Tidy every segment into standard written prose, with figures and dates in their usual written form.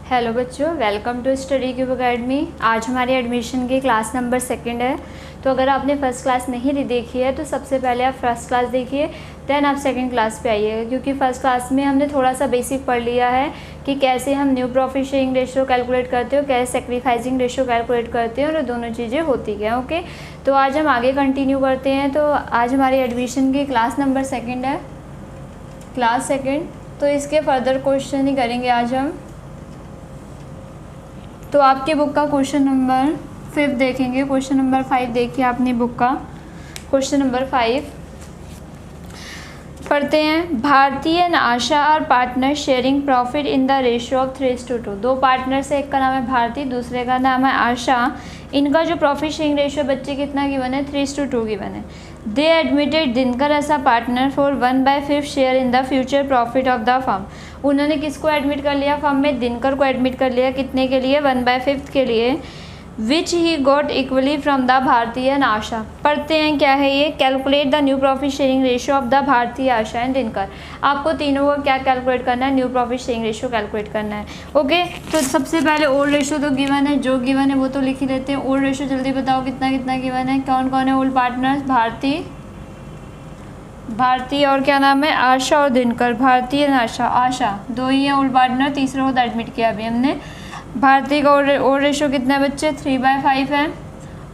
Hello बच्चों, welcome to study cube academy. आज हमारी एडमिशन की क्लास नंबर 2 है। तो अगर आपने फर्स्ट क्लास नहीं देखी है तो सबसे पहले आप फर्स्ट क्लास देखिए, देन आप सेकंड क्लास पे आइएगा, क्योंकि फर्स्ट क्लास में हमने थोड़ा सा बेसिक पढ़ लिया है कि कैसे हम new profit sharing ratio calculate करते हो, कैसे सेक्रीफाइसिंग रेशियो कैलकुलेट करते हैं, और दोनों चीज़ें होती हैं। ओके, तो आज हम आगे कंटिन्यू करते हैं। तो आज हमारी एडमिशन की क्लास नंबर 2 है, क्लास 2। तो इसके फर्दर क्वेश्चन ही करेंगे आज हम। तो आपके बुक का क्वेश्चन नंबर 5 देखेंगे। क्वेश्चन नंबर 5 देखिए अपनी बुक का। क्वेश्चन नंबर 5 पढ़ते हैं। Bharti and Asha are partner sharing profit in the ratio of 3:2। दो पार्टनर से, एक का नाम है भारती, दूसरे का नाम है आशा। इनका जो प्रॉफिट शेयरिंग रेशियो बच्चे कितना गिवन है, 3:2 गिवन है। They admitted Dinkar as a partner for 1/5 share in the future profit of the firm. उन्होंने किसको एडमिट कर लिया फर्म में? दिनकर को एडमिट कर लिया। कितने के लिए? 1/5 के लिए। Which he got equally from the Bharati and Asha. पढ़ते हैं क्या है ये। Calculate the new profit sharing ratio of the Bharati, Asha and Dinkar. आपको तीनों को क्या कैलकुलेट करना है? New profit sharing ratio calculate करना है। ओके, तो सबसे पहले ओल्ड रेशियो तो गिवन है, जो गिवन है वो तो लिख ही लेते हैं। ओल्ड रेशियो जल्दी बताओ कितना कितना गिवन है, कौन कौन है ओल्ड पार्टनर्स? भारती और क्या नाम है? आशा और दिनकर। भारती और आशा दो ही है ओल्ड पार्टनर, तीसरा को एडमिट किया अभी हमने। भारती का ओल्ड रेशियो कितना है बच्चे? 3/5 है।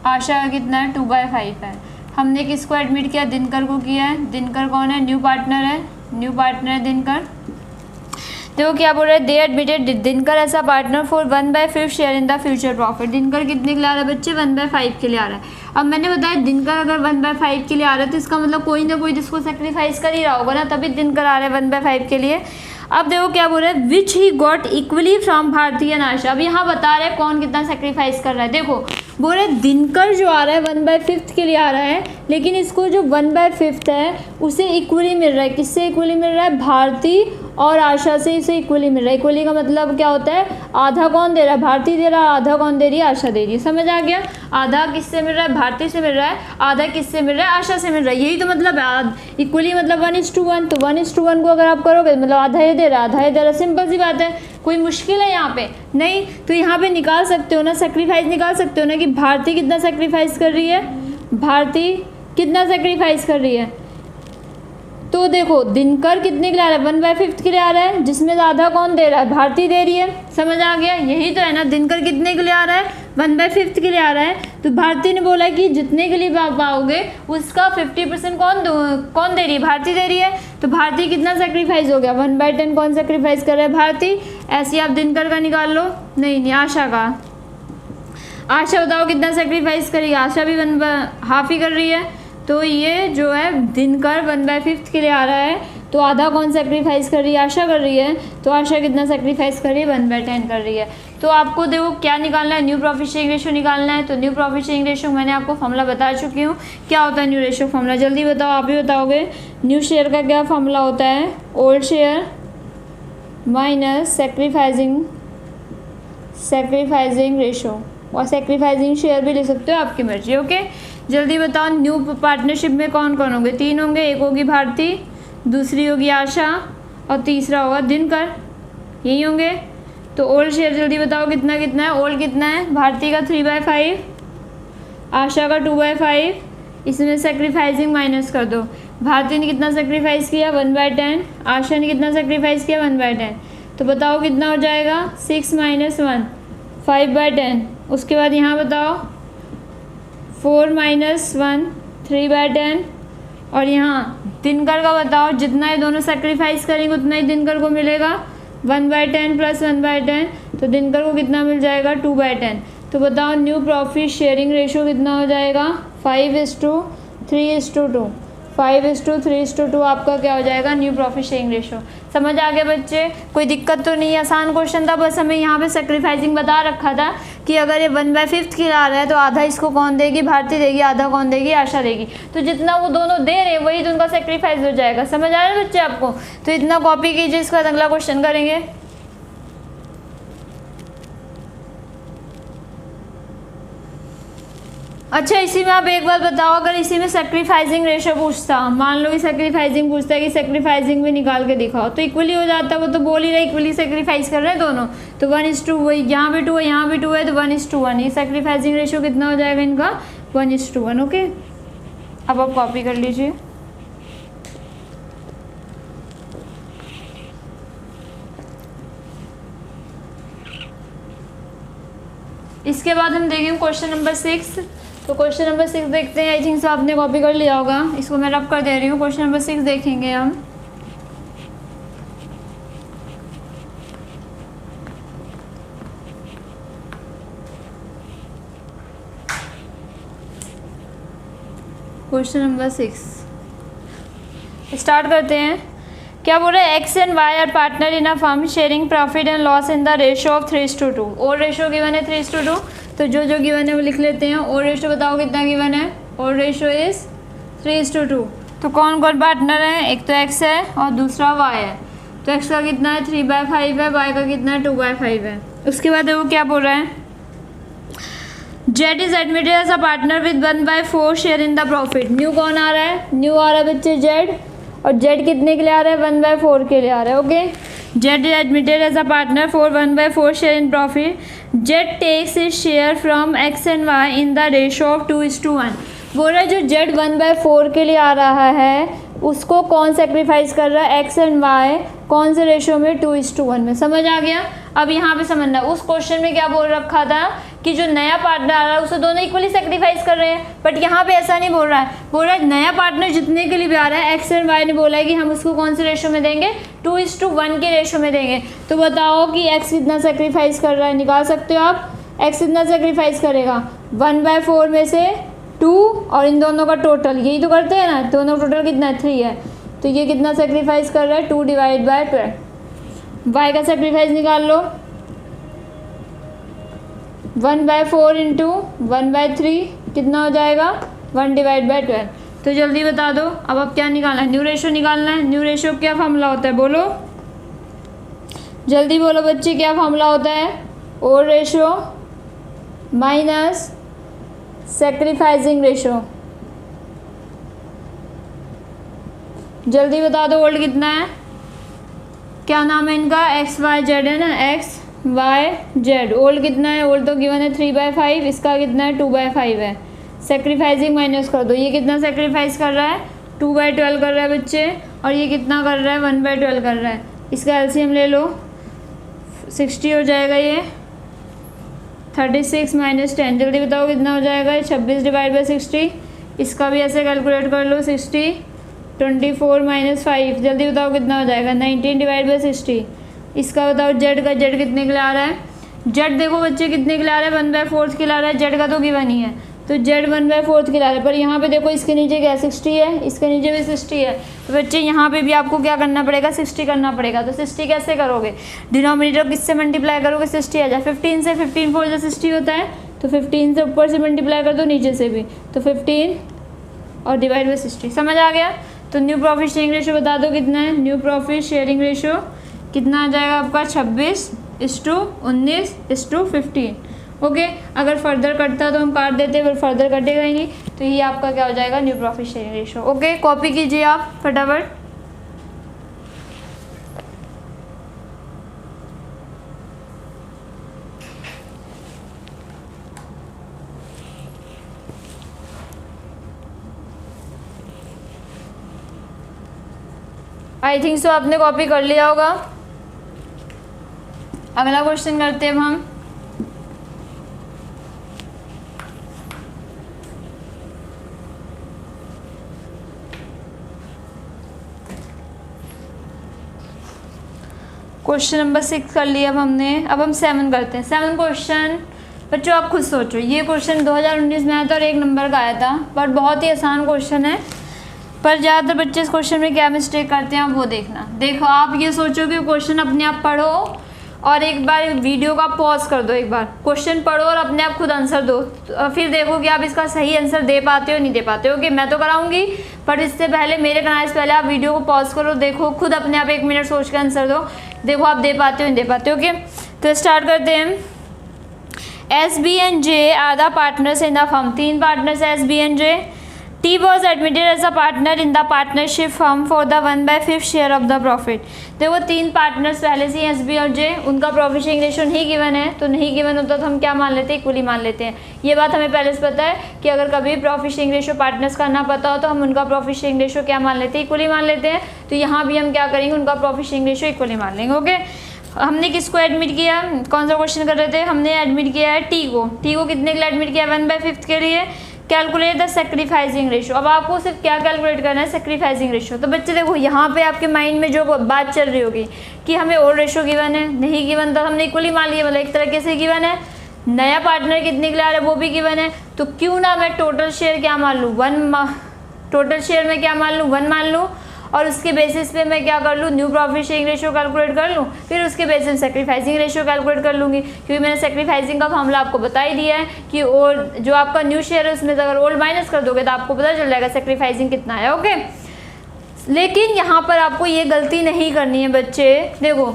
आशा का कितना है? 2/5 है। हमने किसको एडमिट किया? दिनकर को किया है। दिनकर कौन है? न्यू पार्टनर है, न्यू पार्टनर है दिनकर। देखो क्या बोल रहे हैं, दे एडमिटेड दिनकर ऐसा partner for 1/5 share in the future profit. Dinkar कितने के लिए आ रहा है बच्चे? 1/5 के लिए आ रहा है। अब मैंने बताया दिनकर अगर 1/5 के लिए आ रहा है तो इसका मतलब कोई ना कोई जिसको सेक्रीफाइस कर ही रहा होगा ना, तभी दिनकर आ रहा है 1/5 के लिए। अब देखो क्या बोल रहे हैं, which he got equally from Bharati and Asha. अब यहाँ बता रहे हैं कौन कितना सेक्रीफाइस कर रहा है। देखो बोल रहे दिनकर जो आ रहा है 1/5 के लिए आ रहा है, लेकिन इसको जो 1/5 है उसे इक्वली मिल रहा है। किससे इक्वली मिल रहा है? भारती और आशा से इसे इक्वली मिल रहा है। इक्वली का मतलब क्या होता है? आधा कौन दे रहा है? भारती दे रहा है, आधा कौन दे रही है? आशा दे रही है। समझ आ गया? आधा किससे मिल रहा है? भारती से मिल रहा है। आधा किससे मिल रहा है? आशा से मिल रहा है। यही तो मतलब है इक्वली, मतलब 1:1। तो 1:1 को अगर आप करोगे मतलब आधा ये दे रहा है, आधा ये दे रहा है। सिंपल सी बात है, कोई मुश्किल है यहाँ पे? नहीं। तो यहाँ पे निकाल सकते हो ना, सेक्रीफाइस निकाल सकते हो ना कि भारती कितना सेक्रीफाइस कर रही है, भारती कितना सेक्रीफाइस कर रही है। तो देखो दिनकर कितने के लिए आ रहा है? 1/5 के लिए आ रहा है, जिसमें आधा कौन दे रहा है? भारती दे रही है। समझ आ गया? यही तो है ना, दिनकर कितने के लिए आ रहा है? 1/5 के लिए आ रहा है। तो भारती ने बोला कि जितने के लिए आप पाओगे उसका 50% कौन दे रही है? भारती दे रही है। तो भारती कितना सेक्रीफाइस हो गया? 1/10 कौन सेक्रीफाइस कर रहा है? भारती। ऐसे आप दिनकर का निकाल लो। नहीं, आशा का। आशा बताओ कितना सेक्रीफाइस करेगी? आशा भी 1/2 ही कर रही है। तो ये जो है दिनकर 1/5 के लिए आ रहा है, तो आधा कौन सेक्रीफाइस कर रही है? आशा कर रही है। तो आशा कितना सेक्रीफाइस कर रही है? 1/10 कर रही है। तो आपको देखो क्या निकालना है? न्यू प्रॉफिट शेयरिंग रेशियो निकालना है। तो न्यू प्रॉफिट शेयरिंग रेशियो मैंने आपको फॉर्मूला बता चुकी हूँ। क्या होता है न्यू रेशियो फॉर्मूला? जल्दी बताओ, आप ही बताओगे। न्यू शेयर का क्या फॉर्मूला होता है? Old share minus sacrificing ratio, और सेक्रीफाइसिंग शेयर भी ले सकते हो, आपकी मर्जी। ओके, जल्दी बताओ। न्यू पार्टनरशिप में कौन कौन होंगे? 3 होंगे। एक होगी भारती, दूसरी होगी आशा, और तीसरा होगा दिनकर। यही होंगे। तो ओल्ड शेयर जल्दी बताओ कितना कितना है? ओल्ड कितना है? भारती का 3/5, आशा का 2/5। इसमें सेक्रीफाइसिंग माइनस कर दो। भारती ने कितना सेक्रीफाइस किया? 1/10। आशा ने कितना सेक्रीफाइस किया? 1/10। तो बताओ कितना हो जाएगा? 6 - 1 5/10। उसके बाद यहाँ बताओ 4 - 1 3/10। और यहाँ दिनकर का बताओ, जितना ये दोनों सेक्रीफाइस करेंगे उतना ही दिनकर को मिलेगा। 1/10 + 1/10, तो दिनकर को कितना मिल जाएगा? 2/10। तो बताओ न्यू प्रॉफिट शेयरिंग रेशियो कितना हो जाएगा? 5:3:2। 5:3:2 आपका क्या हो जाएगा? New profit sharing ratio. समझ आ गया बच्चे? कोई दिक्कत तो नहीं है, आसान क्वेश्चन था। बस हमें यहाँ पे सेक्रीफाइसिंग बता रखा था कि अगर ये 1/5 के लिए आ रहा है तो आधा इसको कौन देगी? भारती देगी। आधा कौन देगी? आशा देगी। तो जितना वो दोनों दे रहे हैं वही तो उनका सेक्रीफाइस हो जाएगा। समझ आ रहा है बच्चे आपको? तो इतना कॉपी कीजिए, इसका अगला क्वेश्चन करेंगे। अच्छा, इसी में आप एक बात बताओ, अगर इसी में सेक्रीफाइसिंग रेशो पूछता, मान लो कि सेक्रीफाइसिंग पूछता है कि सेक्रीफाइसिंग भी निकाल के दिखाओ, तो इक्वली हो जाता। वो तो बोल ही रहे इक्वली सेक्रीफाइस कर रहे हैं दोनों, तो 1:2 वही, यहाँ भी 2 है यहाँ भी 2 है, तो 1:1। ये सेक्रीफाइसिंग रेशो कितना हो जाएगा इनका? 1:1। ओके, अब आप कॉपी कर लीजिए। इसके बाद हम देखेंगे क्वेश्चन नंबर 6। तो क्वेश्चन नंबर 6 देखते हैं। आई थिंक सो आपने कॉपी कर लिया होगा, इसको मैं रब कर दे रही हूँ। क्वेश्चन नंबर 6 देखेंगे हम। क्वेश्चन नंबर 6 स्टार्ट करते हैं। क्या बोल रहे हैं? X and Y are partner in a firm sharing profit and loss in the ratio of 3:2। और रेशो गिवन है 3:2, तो जो जो गिवन है वो लिख लेते हैं। और रेशो बताओ कितना गिवन है? और रेशो इज 3:2। तो कौन कौन पार्टनर है? एक तो एक्स है और दूसरा वाई है। तो एक्स का कितना है? 3/5 है, वाई का कितना है? 2/5 है। उसके बाद वो क्या बोल रहा है? Z is admitted as a partner with 1/4 share in the profit. New कौन आ रहा है? न्यू आ रहा है बच्चे जेड, और जेड कितने के लिए आ रहा है? 1/4 के लिए आ रहा है। Okay, Z is admitted as a partner for 1/4 share in profit. Z takes is share from X and Y in the ratio of 2:1। बोल रहा है जो जेड 1/4 के लिए आ रहा है उसको कौन सेक्रीफाइस कर रहा है? X and Y. कौन से रेशो में? 2:1 में। समझ आ गया? अब यहाँ पे समझना, उस क्वेश्चन में क्या बोल रखा था कि जो नया पार्टनर आ रहा है उसे दोनों इक्वली सेक्रीफाइस कर रहे हैं, बट यहाँ पे ऐसा नहीं बोल रहा है। बोल रहा है नया पार्टनर जितने के लिए भी आ रहा है, एक्स एंड वाई ने बोला है कि हम उसको कौन से रेशो में देंगे? 2:1 के रेशो में देंगे। तो बताओ कि एक्स कितना सेक्रीफाइस कर रहा है? निकाल सकते हो आप। एक्स कितना सेक्रीफाइस करेगा? 1/4 में से 2 और इन दोनों का टोटल, यही तो करते हैं ना, दोनों टोटल कितना है? 3 है। तो ये कितना सेक्रीफाइस कर रहा है? 2/12। वाई का सेक्रीफाइस निकाल लो। 1/4 इंटू 1/3 कितना हो जाएगा? 1/12। तो जल्दी बता दो। अब आप क्या निकालना है? न्यू रेशो निकालना है। न्यू रेशो क्या फॉर्मूला होता है? बोलो जल्दी बोलो बच्चे, क्या फॉर्मूला होता है? और रेशो माइनस सेक्रीफाइसिंग रेशो। जल्दी बता दो। ओल्ड कितना है? क्या नाम है इनका? एक्स वाई जेड है ना, एक्स वाई जेड। ओल्ड कितना है? ओल्ड तो गिवन है 3/5, इसका कितना है? 2/5 है। सेक्रीफाइसिंग माइनस कर दो। ये कितना सेक्रीफाइस कर रहा है? 2/12 कर रहा है बच्चे, और ये कितना कर रहा है? 1/12 कर रहा है। इसका एलसीएम ले लो, 60 हो जाएगा। ये 36 - 10, जल्दी बताओ कितना हो जाएगा? 26/60। इसका भी ऐसे कैलकुलेट कर लो, 60, 24 - 5, जल्दी बताओ कितना हो जाएगा? 19/60। इसका बताओ जेड का, जेड कितने के लिए आ रहा है? जेड देखो बच्चे कितने के लिए आ रहा है? 1/4 के लिए आ रहा है। जेड का तो गिवन ही है, तो जेड 1/4 के लिए आ रहा है। पर यहाँ पे देखो इसके नीचे क्या 60 है, इसके नीचे भी 60 है। तो बच्चे यहाँ पे भी आपको क्या करना पड़ेगा? 60 करना पड़ेगा। तो 60 कैसे करोगे? डिनोमिनेटर किससे मल्टीप्लाई करोगे? 60 आ जाए 15 से। 15 4 जो 60 होता है, तो 15 से ऊपर से मल्टीप्लाई कर दो, नीचे से भी, तो 15 और डिवाइड बाई 60। समझ आ गया? तो न्यू प्रॉफिट शेयरिंग रेशो बता दो कितना है? न्यू प्रॉफिट शेयरिंग रेशो कितना आ जाएगा आपका? 26:19:15। ओके, अगर फर्दर कटता तो हम काट देते, पर फर्दर कटेगा ही नहीं। तो ये आपका क्या हो जाएगा? New profit sharing ratio. Okay, copy कीजिए आप फटाफट। आई थिंक सो आपने कॉपी कर लिया होगा। अगला क्वेश्चन करते हैं अब हम। क्वेश्चन नंबर 6 कर लिया अब हमने। अब हम 7 करते हैं। 7 क्वेश्चन बच्चों आप खुद सोचो, ये क्वेश्चन 2019 में आया था और 1 नंबर का आया था, पर बहुत ही आसान क्वेश्चन है। पर ज़्यादातर बच्चे इस क्वेश्चन में क्या मिस्टेक करते हैं आप वो देखना। देखो, आप ये सोचो कि क्वेश्चन अपने आप पढ़ो और एक बार वीडियो का पॉज कर दो, एक बार क्वेश्चन पढ़ो और अपने आप खुद आंसर दो, तो फिर देखो कि आप इसका सही आंसर दे पाते हो नहीं दे पाते हो। कि मैं तो कराऊंगी, पर इससे पहले मेरे कराने से पहले आप वीडियो को पॉज करो, देखो खुद अपने आप 1 मिनट सोच के आंसर दो, देखो आप दे पाते हो नहीं दे पाते हो। ओके, तो स्टार्ट करते हैं। S B and J are the partners in the firm, 3 partners S B and J. T was admitted as a partner in the partnership firm for the 1/5 share of the profit. देखो 3 partners पहले से S B और जे, उनका profit sharing ratio नहीं given है, तो नहीं given होता तो हम क्या मान लेते हैं, इक्वली मान लेते हैं। ये बात हमें पहले से पता है कि अगर कभी प्रॉफिट शेयरिंग रेशियो पार्टनर्स का ना पता हो तो हम उनका प्रॉफिट शेयरिंग रेशियो क्या मान लेते हैं, इक्वली मान लेते हैं। तो यहाँ भी हम क्या करेंगे, उनका प्रॉफिट शेयरिंग रेशियो इक्वली मान लेंगे। ओके, हमने किसको एडमिट किया, कौन सा क्वेश्चन कर रहे थे, हमने एडमिट किया है टी को। टी को कितने के लिए एडमिट किया, 1/5 के लिए। Calculate the sacrificing ratio. अब आपको सिर्फ क्या कैलकुलेट करना है, सेक्रीफाइसिंग रेशियो। तो बच्चे देखो यहाँ पे आपके माइंड में जो बात चल रही होगी कि हमें और रेशियो गिवन है, नहीं गिवन तो हमने इक्वली मान लिया, मतलब एक तरीके से गिवन है। नया पार्टनर कितने के लिए आ रहा है वो भी गिवन है, तो क्यों ना मैं टोटल शेयर क्या मान लूँ, 1, टोटल शेयर में क्या मान लूँ, 1 मान लूँ, और उसके बेसिस पे मैं क्या कर लूँ, new profit sharing ratio calculate कर लूँ, फिर उसके बेसिस पे सेक्रीफाइसिंग रेशियो कैलकुलेट कर लूँगी। क्योंकि मैंने सेक्रीफाइसिंग का फॉर्मूला आपको बता ही दिया है कि और जो आपका न्यू शेयर है उसमें अगर ओल्ड माइनस कर दोगे तो आपको पता चल जाएगा सेक्रीफाइसिंग कितना है। ओके, लेकिन यहाँ पर आपको ये गलती नहीं करनी है बच्चे। देखो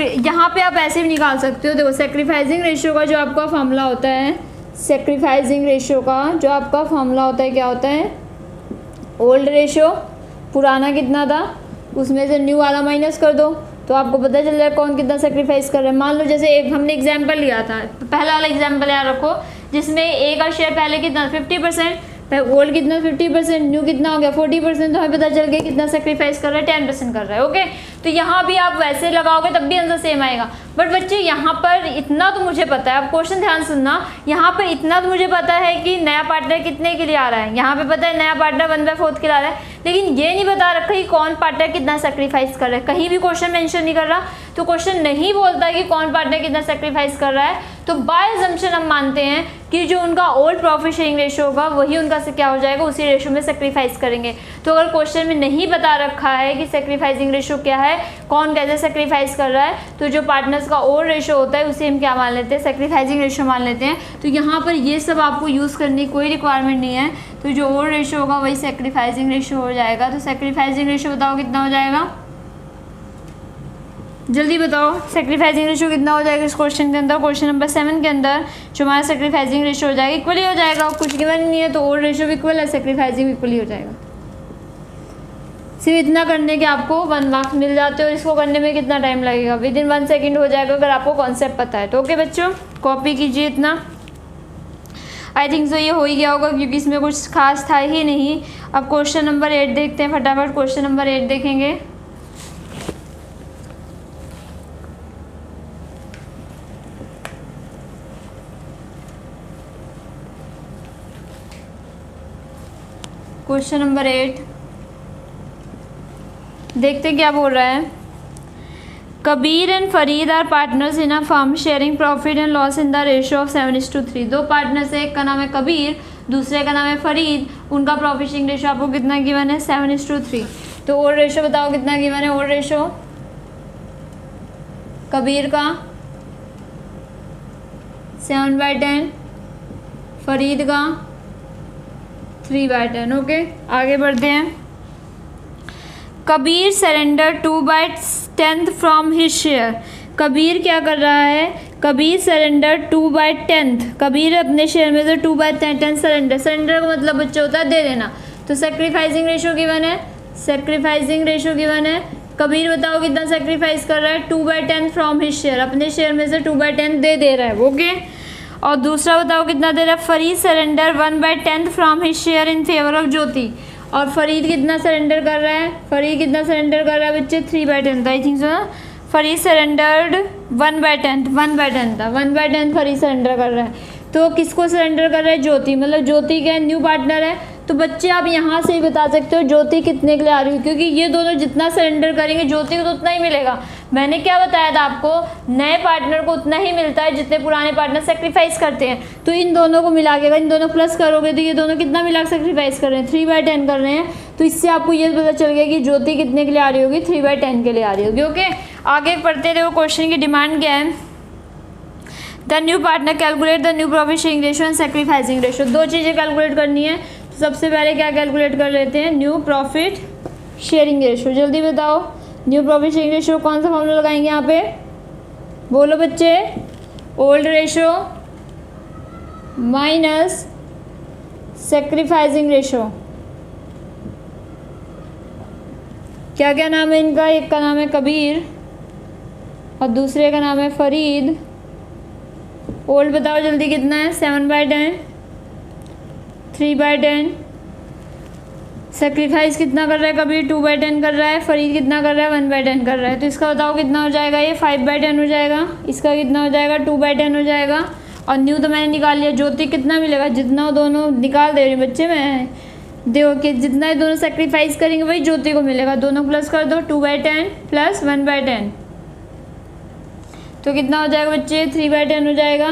यहाँ पे आप ऐसे भी निकाल सकते हो। देखो सेक्रीफाइसिंग रेशियो का जो आपका फॉर्मूला होता है, सेक्रीफाइसिंग रेशियो का जो आपका फॉर्मूला होता है क्या होता है, ओल्ड रेशियो, पुराना कितना था उसमें से न्यू वाला माइनस कर दो तो आपको पता चल जाएगा कौन कितना सेक्रीफाइस कर रहा है। मान लो जैसे एक हमने एग्जांपल लिया था, पहला वाला एग्जांपल याद रखो, जिसमें ए का शेयर पहले कितना 50%, ओल्ड कितना 50%, न्यू कितना हो गया 40%, तो हमें पता चल गया कितना सेक्रीफाइस कर रहा है, 10% कर रहा है। ओके, तो यहाँ भी आप वैसे लगाओगे तब भी आंसर सेम आएगा। बट बच्चे यहाँ पर इतना तो मुझे पता है, आप क्वेश्चन ध्यान सुनना, यहाँ पर इतना तो मुझे पता है कि नया पार्टनर कितने के लिए आ रहा है, यहाँ पे पता है नया पार्टनर 1/4 के लिए आ रहा है, लेकिन ये नहीं बता रखा कि कौन पार्टनर कितना सेक्रीफाइस कर रहा है। कहीं भी क्वेश्चन मेंशन नहीं कर रहा, तो क्वेश्चन नहीं बोलता कि कौन पार्टनर कितना सेक्रीफाइस कर रहा है, तो बाय अजम्पशन हम मानते हैं कि जो उनका ओल्ड प्रॉफिट शेयरिंग रेशियो होगा वही उनका से क्या हो जाएगा, उसी रेशियो में सेक्रीफाइस करेंगे। तो अगर क्वेश्चन में नहीं बता रखा है कि सेक्रीफाइसिंग रेशियो क्या है, कौन कैसे सेक्रीफाइस कर रहा है, तो जो पार्टनर्स का ओल्ड रेशियो होता है उसे हम क्या मान लेते हैं, सेक्रीफाइसिंग रेशियो मान लेते हैं। तो यहाँ पर ये सब आपको यूज़ करने की कोई रिक्वायरमेंट नहीं है, तो जो ओल्ड रेशियो होगा वही सेक्रीफाइसिंग रेशियो हो जाएगा। तो सेक्रीफाइसिंग रेशियो बताओ कितना हो जाएगा, जल्दी बताओ सेक्रीफाइसिंग रेशियो कितना हो जाएगा इस क्वेश्चन के अंदर, क्वेश्चन नंबर 7 के अंदर जो हमारा सेक्रीफाइसिंग रेशियो हो जाएगा, इक्वली हो जाएगा। कुछ गिवन नहीं है तो ओल्ड रेशियो भी इक्वल है, सेक्रीफाइसिंग इक्वली हो जाएगा। सिर्फ इतना करने के आपको 1 मार्क्स मिल जाते हो। इसको करने में कितना टाइम लगेगा, विदिन 1 सेकेंड हो जाएगा अगर आपको कॉन्सेप्ट पता है तो। ओके बच्चों, कॉपी कीजिए इतना। आई थिंक सो ये हो ही गया होगा क्योंकि इसमें कुछ खास था ही नहीं। अब क्वेश्चन नंबर 8 देखते हैं, फटाफट क्वेश्चन नंबर 8 देखेंगे। क्वेश्चन नंबर 8 देखते क्या बोल रहा है। Kabir and Farid are partners in a firm sharing profit and loss in the ratio of 7:3। 2 partners है, एक का नाम है कबीर, दूसरे का नाम है फरीद। उनका प्रॉफिट शेयरिंग रेशियो आपको कितना गिवन है, 7:3। तो ओल्ड रेशियो बताओ कितना गिवन है, ओल्ड रेशियो कबीर का 7/10, फरीद का 3/10। ओके, आगे बढ़ते हैं। Kabir surrender 2/10 from his share. Kabir क्या कर रहा है, कबीर सरेंडर 2/10, कबीर अपने शेयर में से 2/10 सरेंडर, सरेंडर का मतलब बच्चे होता है दे देना। तो सेक्रीफाइसिंग रेशियो गिवन है, सेक्रीफाइसिंग रेशियो गिवन है। कबीर बताओ कितना सेक्रीफाइस कर रहा है, 2/10 फ्रॉम हिज शेयर, अपने शेयर में से 2/10 दे रहा है। ओके, और दूसरा बताओ कितना दे रहा है, Farid surrender 1/10 from his share in favour of Jyoti. और फरीद कितना सरेंडर कर रहा है, फरीद कितना सरेंडर कर रहा है बच्चे, 3/10 आई थिंक सो ना। फरीद सरेंडर्ड 1/10 था, 1/10 फरीद सरेंडर कर रहा है। तो किसको सरेंडर कर रहा है, ज्योति, मतलब ज्योति का न्यू पार्टनर है। तो बच्चे आप यहाँ से ही बता सकते हो ज्योति कितने के लिए आ रही है, क्योंकि ये दोनों जितना सरेंडर करेंगे ज्योति को तो उतना ही मिलेगा। मैंने क्या बताया था आपको, नए पार्टनर को उतना ही मिलता है जितने पुराने पार्टनर सेक्रीफाइस करते हैं। तो इन दोनों को मिला के अगर इन दोनों प्लस करोगे तो ये दोनों कितना मिला सेक्रीफाइस कर रहे हैं, 3/10 कर रहे हैं। तो इससे आपको ये पता चल गया कि ज्योति कितने के लिए आ रही होगी, 3/10 के लिए आ रही होगी। ओके, आगे पढ़ते रहो। क्वेश्चन की डिमांड क्या है, the new partner calculate the new profit sharing ratio and sacrificing ratio. 2 चीज़ें कैलकुलेट करनी है। तो सबसे पहले क्या कैलकुलेट कर लेते हैं, न्यू प्रॉफिट शेयरिंग रेशियो। जल्दी बताओ न्यू प्रॉफिट शेयरिंग रेशियो कौन सा फॉर्मूला लगाएंगे यहाँ पे, बोलो बच्चे, old ratio minus sacrificing ratio. क्या क्या नाम है इनका? एक का नाम है कबीर और दूसरे का नाम है फरीद। ओल्ड बताओ जल्दी कितना है? 7/10, 3/10। सेक्रीफाइस कितना कर रहा है कबीर? 2/10 कर रहा है। फरीद कितना कर रहा है? 1/10 कर रहा है। तो इसका बताओ कितना हो जाएगा? ये 5/10 हो जाएगा। इसका कितना हो जाएगा? 2/10 हो जाएगा। और न्यू तो मैंने निकाल लिया। ज्योति कितना मिलेगा? जितना दोनों निकाल दे रही बच्चे, मैं देखो कि जितना ये दोनों सेक्रीफाइस करेंगे वही ज्योति को मिलेगा। दोनों प्लस कर दो, 2/10 प्लस 1/10, तो कितना हो जाएगा बच्चे? 3/10 हो जाएगा।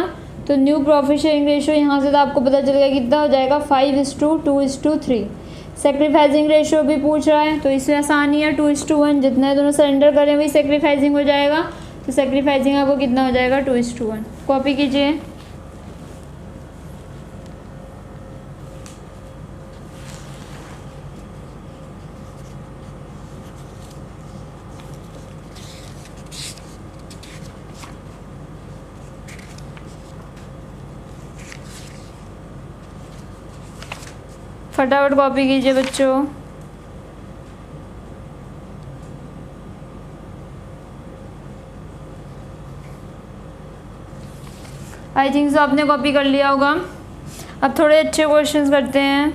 तो न्यू प्रॉफिट शेयरिंग रेशो यहाँ से तो आपको पता चल गया कितना हो जाएगा? 5:2:3। सेक्रीफाइसिंग रेशो भी पूछ रहा है तो इसमें आसानी है, 2:1। जितना दोनों सरेंडर करें वही सेक्रीफाइसिंग हो जाएगा। तो सेक्रीफाइसिंग आपको कितना हो जाएगा? 2:1। कॉपी कीजिए। फटाफट कॉपी कीजिए बच्चों। आई थिंक सो आपने कॉपी कर लिया होगा। अब थोड़े अच्छे क्वेश्चंस करते हैं।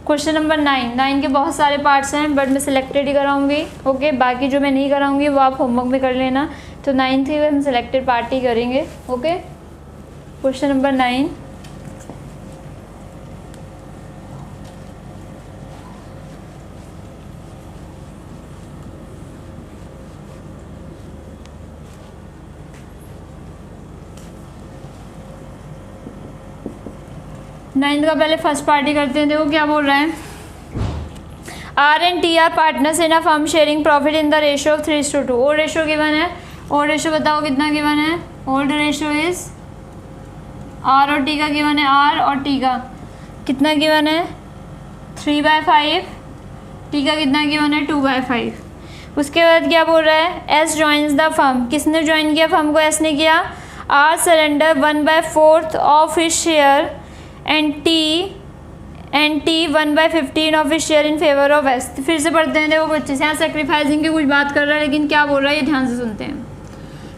क्वेश्चन नंबर 9 के बहुत सारे पार्ट्स हैं बट मैं सिलेक्टेड ही कराऊंगी। ओके, बाकी जो मैं नहीं कराऊंगी वो आप होमवर्क में कर लेना। तो 9th के हम सिलेक्टेड पार्ट ही करेंगे। Okay, question number 9। नाइन्थ का पहले फर्स्ट पार्टी करते हैं। देखो क्या बोल रहा है। R and T are partners in a firm sharing profit in the ratio of 3:2। Old ratio given है। ओल्ड रेशियो बताओ कितना गिवन है? ओल्ड रेशियो इज आर और टी का गिवन है। आर और टी का कितना गिवन है? 3/5। टी का कितना गिवन है? 2/5। उसके बाद क्या बोल रहा है? S joins the firm. किसने ज्वाइन किया फर्म को? एस ने किया। R surrender 1/4 of his share and T 1/15 of his share in favour of S. फिर से पढ़ते हैं। देखो बच्चे से यहाँ सेक्रीफाइसिंग की कुछ बात कर रहा है लेकिन क्या बोल रहा है ये ध्यान से सुनते हैं।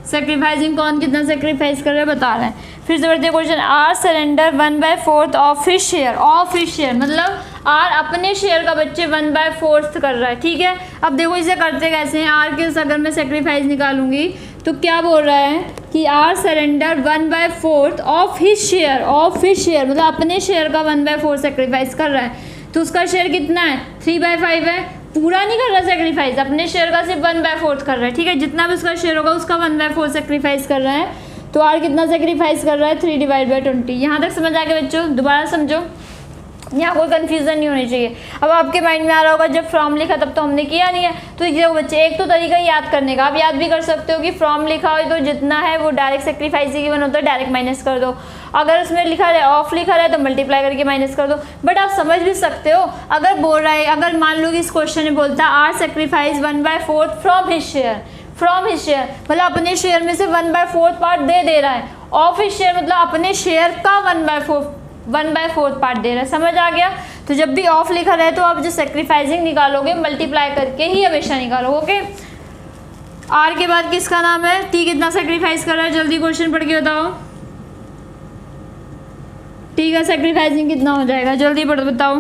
सेक्रीफाइसिंग कौन कितना सेक्रीफाइस कर रहा है बता रहे हैं। फिर से पढ़ते हैं question. R surrender 1/4 of his share. Of his share मतलब आर अपने शेयर का बच्चे 1/4 कर रहा है। ठीक है, अब देखो इसे करते कैसे हैं। आर के अगर मैं सेक्रीफाइस निकालूंगी तो क्या बोल रहा है कि R surrender 1/4 of his share. Of his share मतलब अपने शेयर का 1/4 सेक्रीफाइस कर रहा है। तो उसका शेयर कितना है? 3/5 है। पूरा नहीं कर रहा सेक्रीफाइस, अपने शेयर का सिर्फ 1/4 कर रहा है। ठीक है, जितना भी उसका शेयर होगा उसका 1/4 सेक्रीफाइस कर रहा है। तो आर कितना सेक्रीफाइस कर रहा है? 3/20। यहाँ तक समझ आ गया बच्चों? दोबारा समझो, यहाँ कोई कंफ्यूजन नहीं होनी चाहिए। अब आपके माइंड में आ रहा होगा जब फ्रॉम लिखा तब तो हमने किया नहीं है। तो ये बच्चे एक तो तरीका याद करने का, आप याद भी कर सकते हो कि फ्रॉम लिखा हो तो जितना है वो डायरेक्ट सेक्रीफाइस ही गिवन होता है, डायरेक्ट माइनस कर दो। अगर उसमें लिखा है ऑफ लिखा है तो मल्टीप्लाई करके माइनस कर दो। बट आप समझ भी सकते हो अगर बोल रहा है, अगर मान लो कि इस क्वेश्चन में बोलता है R sacrifice 1/4 from his share. From his share मतलब अपने शेयर में से 1/4 पार्ट दे रहा है। ऑफ हिज शेयर मतलब अपने शेयर का 1/4 पार्ट दे रहा है। समझ आ गया? तो जब भी ऑफ लिखा रहे तो आप जो सेक्रीफाइसिंग निकालोगे मल्टीप्लाई करके ही हमेशा निकालो। ओके, आर के बाद किसका नाम है? टी कितना सेक्रीफाइस कर रहा है? जल्दी क्वेश्चन पढ़ के बताओ। टी का सेक्रीफाइसिंग कितना हो जाएगा? जल्दी पढ़ बताओ।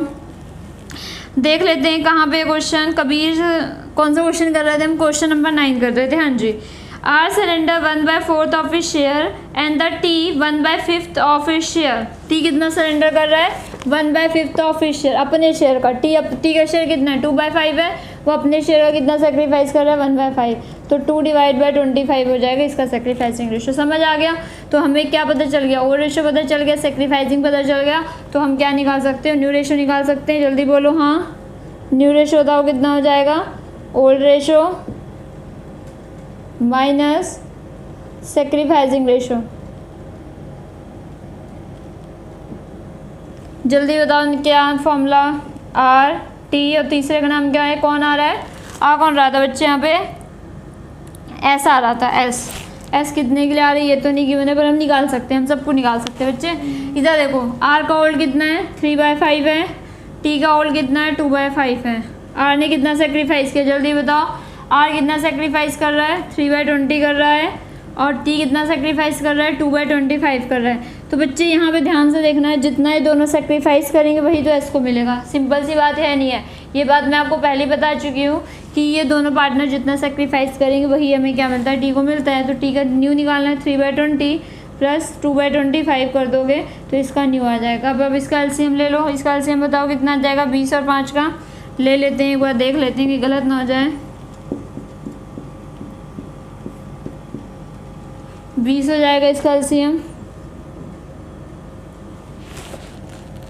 देख लेते हैं कहाँ पे क्वेश्चन। कबीर कौन सा क्वेश्चन कर रहे थे हम? क्वेश्चन नंबर 9 कर रहे थे। हाँ जी। R surrender 1/4 of his share and the T 1/5 of his share. T कितना सरेंडर कर रहा है? 1/5 ऑफ हिज शेयर, अपने शेयर का। टी का शेयर कितना है? 2/5 है। वो अपने शेयर का कितना सेक्रीफाइस कर रहा है? 1/5। तो 2/25 हो जाएगा इसका सेक्रीफाइसिंग रेशो। समझ आ गया? तो हमें क्या पता चल गया? ओल्ड रेशो पता चल गया, सेक्रीफाइसिंग पता चल गया। तो हम क्या निकाल सकते हैं? न्यू रेशो निकाल सकते हैं। जल्दी बोलो। हाँ, न्यू रेशो बताओ कितना हो जाएगा? Old ratio minus sacrificing ratio. जल्दी बताओ क्या फॉर्मूला? आर टी और तीसरे का नाम क्या है? कौन आ रहा है? कौन रहा था बच्चे यहाँ पे? एस आ रहा था। एस एस कितने के लिए आ रही है ये तो नहीं गिवन है, पर हम निकाल सकते हैं, हम सबको निकाल सकते हैं बच्चे। इधर देखो आर का होल्ड कितना है 3/5 है, टी का होल्ड कितना है 2/5 है। आर ने कितना सेक्रीफाइस किया जल्दी बताओ। आर कितना सेक्रीफाइस कर रहा है 3/20 कर रहा है, और टी कितना सेक्रीफाइस कर रहा है 2/25 कर रहा है। तो बच्चे यहाँ पे ध्यान से देखना है, जितना ये दोनों सेक्रीफाइस करेंगे वही तो एस को मिलेगा। सिंपल सी बात है नहीं है, ये बात मैं आपको पहले बता चुकी हूँ कि ये दोनों पार्टनर जितना सेक्रीफाइस करेंगे वही हमें क्या मिलता है, टी को मिलता है। तो टी का न्यू निकालना है 3/20 प्लस 2/25 कर दोगे तो इसका न्यू आ जाएगा। अब इसका एलसीएम ले लो, इसका एलसीएम बताओ कितना आ जाएगा, 20 और 5 का ले लेते हैं, एक बार देख लेते हैं कि गलत ना हो जाए। 20 हो जाएगा इसका एलसीएम,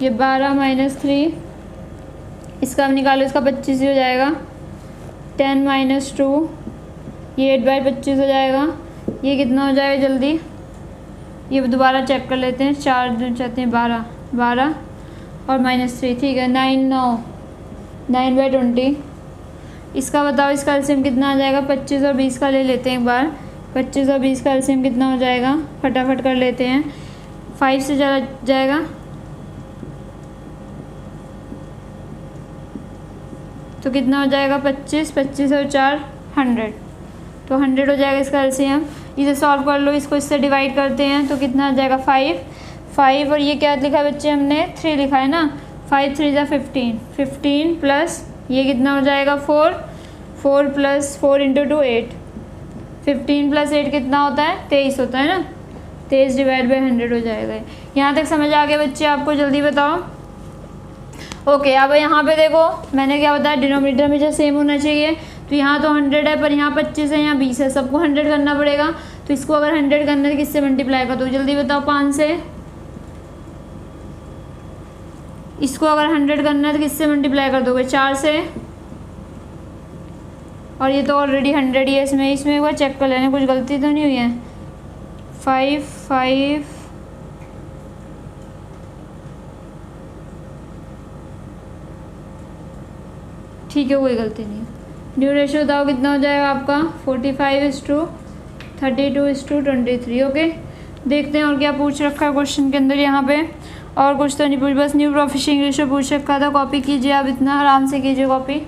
ये 12 माइनस 3, इसका अब निकालो, इसका 25 हो जाएगा। 10 माइनस 2, ये 8/25 हो जाएगा। ये कितना हो जाएगा जल्दी, ये दोबारा चेक कर लेते हैं, 4 जो चाहते हैं 12 और माइनस 3, ठीक है 9/20। इसका बताओ इसका एलसीएम कितना आ जाएगा, 25 और 20 का ले लेते हैं एक बार। 25 और 20 का एलसीएम कितना हो जाएगा, फटाफट कर लेते हैं, 5 से चला जाएगा तो कितना हो जाएगा 25 और 4 100, तो 100 हो जाएगा इसका एलसीएम। इसे सॉल्व कर लो, इसको इससे डिवाइड करते हैं तो कितना आ जाएगा 5 और ये क्या लिखा है बच्चे हमने 3 लिखा है ना, 5 3 जा 15 प्लस ये कितना हो जाएगा 4 प्लस 4 इंटू 2 8, 15 प्लस 8 कितना होता है 23 होता है ना, 23 डिवाइड बाई 100 हो जाएगा। यहाँ तक समझ आ गया बच्चे आपको, जल्दी बताओ। ओके अब यहाँ पे देखो मैंने क्या बताया, डिनोमिनेटर में जो सेम होना चाहिए, तो यहाँ तो 100 है पर यहाँ 25 है, यहाँ 20 है, सबको 100 करना पड़ेगा। तो इसको अगर 100 करना है तो किससे मल्टीप्लाई कर दो जल्दी बताओ, 5 से। इसको अगर 100 करना है तो किससे मल्टीप्लाई कर दोगे, 4 से। और ये तो ऑलरेडी 100 ही है, इसमें एक बार चेक कर लेना कुछ गलती तो नहीं हुई है। 5 ठीक है कोई गलती नहीं। न्यू रेशियो बताओ कितना हो जाएगा आपका 45:32:23। ओके देखते हैं और क्या पूछ रखा है क्वेश्चन के अंदर। यहाँ पे और कुछ तो नहीं पूछ, बस न्यू प्रोफिशिएंट रेशियो पूछ रखा था। कॉपी कीजिए आप, इतना आराम से कीजिए कॉपी।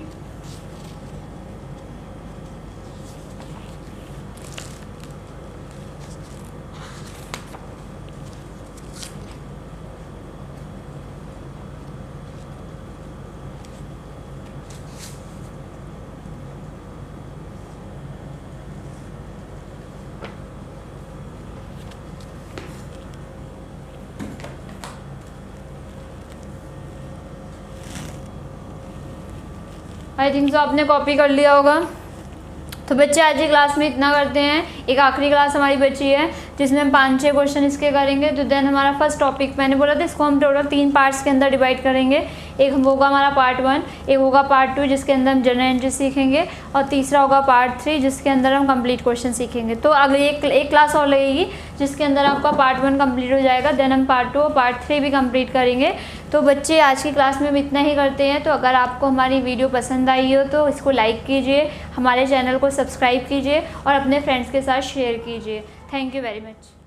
आई थिंक सो आपने कॉपी कर लिया होगा। तो बच्चे आज की क्लास में इतना करते हैं, एक आखिरी क्लास हमारी बची है जिसमें हम 5-6 क्वेश्चन इसके करेंगे। तो देन हमारा फर्स्ट टॉपिक मैंने बोला था इसको हम टोटल 3 पार्ट्स के अंदर डिवाइड करेंगे। एक होगा हमारा पार्ट 1, एक होगा पार्ट 2 जिसके अंदर हम जनरल एंट्री सीखेंगे, और तीसरा होगा पार्ट 3 जिसके अंदर हम कंप्लीट क्वेश्चन सीखेंगे। तो अगली एक क्लास और लगेगी जिसके अंदर आपका पार्ट 1 कंप्लीट हो जाएगा, देन हम पार्ट 2 और पार्ट 3 भी कंप्लीट करेंगे। तो बच्चे आज की क्लास में हम इतना ही करते हैं। तो अगर आपको हमारी वीडियो पसंद आई हो तो इसको लाइक कीजिए, हमारे चैनल को सब्सक्राइब कीजिए और अपने फ्रेंड्स के साथ शेयर कीजिए। Thank you very much.